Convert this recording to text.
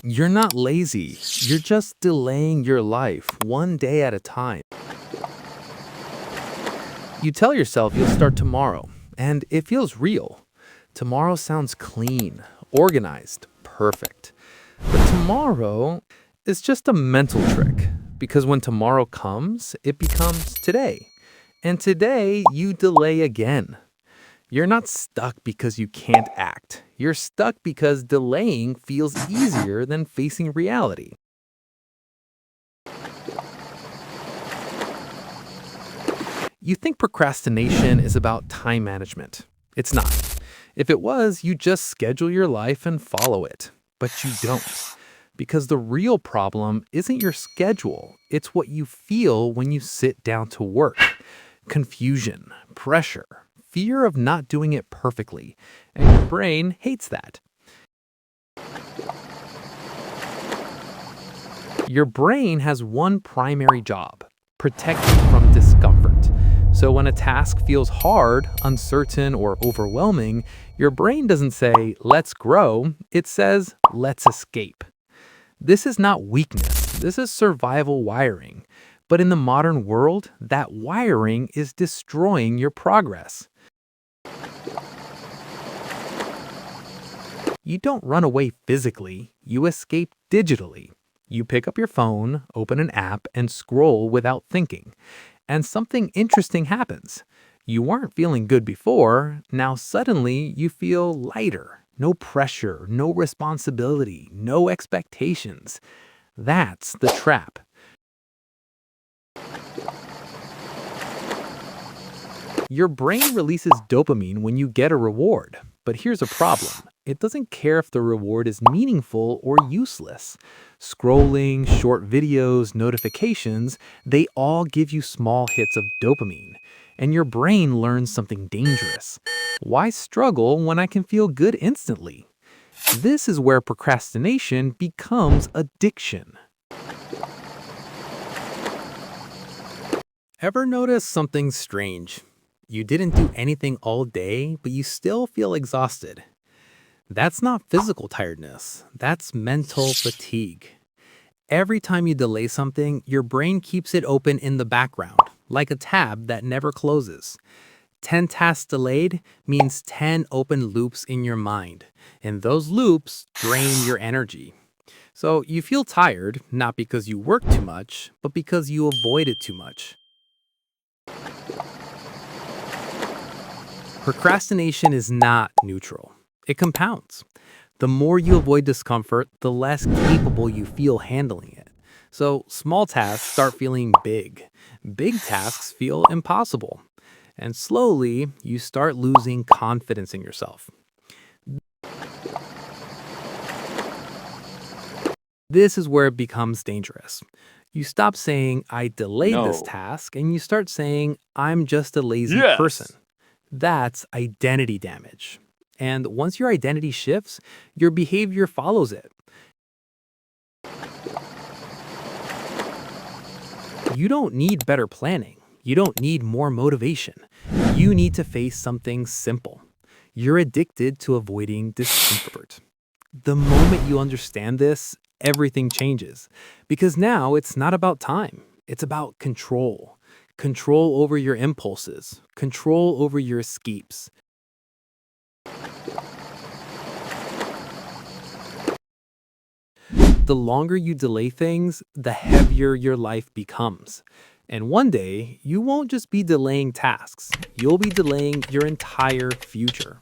You're not lazy. You're just delaying your life one day at a time. You tell yourself you'll start tomorrow, and it feels real. Tomorrow sounds clean, organized, perfect. But tomorrow is just a mental trick because when tomorrow comes, it becomes today. And today, you delay again. You're not stuck because you can't act. You're stuck because delaying feels easier than facing reality. You think procrastination is about time management. It's not. If it was, you just schedule your life and follow it. But you don't. Because the real problem isn't your schedule, it's what you feel when you sit down to work. Confusion, pressure, fear of not doing it perfectly, and your brain hates that. Your brain has one primary job: protect you from discomfort. So when a task feels hard, uncertain, or overwhelming, your brain doesn't say, let's grow, it says, let's escape. This is not weakness, this is survival wiring. But in the modern world, that wiring is destroying your progress. You don't run away physically, you escape digitally. You pick up your phone, open an app, and scroll without thinking. And something interesting happens. You weren't feeling good before, now suddenly you feel lighter. No pressure, no responsibility, no expectations. That's the trap. Your brain releases dopamine when you get a reward. But here's a problem. It doesn't care if the reward is meaningful or useless. Scrolling, short videos, notifications, they all give you small hits of dopamine. And your brain learns something dangerous. Why struggle when I can feel good instantly? This is where procrastination becomes addiction. Ever notice something strange? You didn't do anything all day, but you still feel exhausted. That's not physical tiredness, that's mental fatigue. Every time you delay something, your brain keeps it open in the background, like a tab that never closes. 10 tasks delayed means 10 open loops in your mind, and those loops drain your energy. So you feel tired, not because you work too much, but because you avoided too much. Procrastination is not neutral. It compounds. The more you avoid discomfort, the less capable you feel handling it. So small tasks start feeling big. Big tasks feel impossible. And slowly, you start losing confidence in yourself. This is where it becomes dangerous. You stop saying, I delayed this No. task, and you start saying, I'm just a lazy person. Yes. That's identity damage. And once your identity shifts, your behavior follows it. You don't need better planning. You don't need more motivation. You need to face something simple. You're addicted to avoiding discomfort. The moment you understand this, everything changes. Because now it's not about time, it's about control. Control over your impulses, control over your escapes. The longer you delay things, the heavier your life becomes. And one day, you won't just be delaying tasks, you'll be delaying your entire future.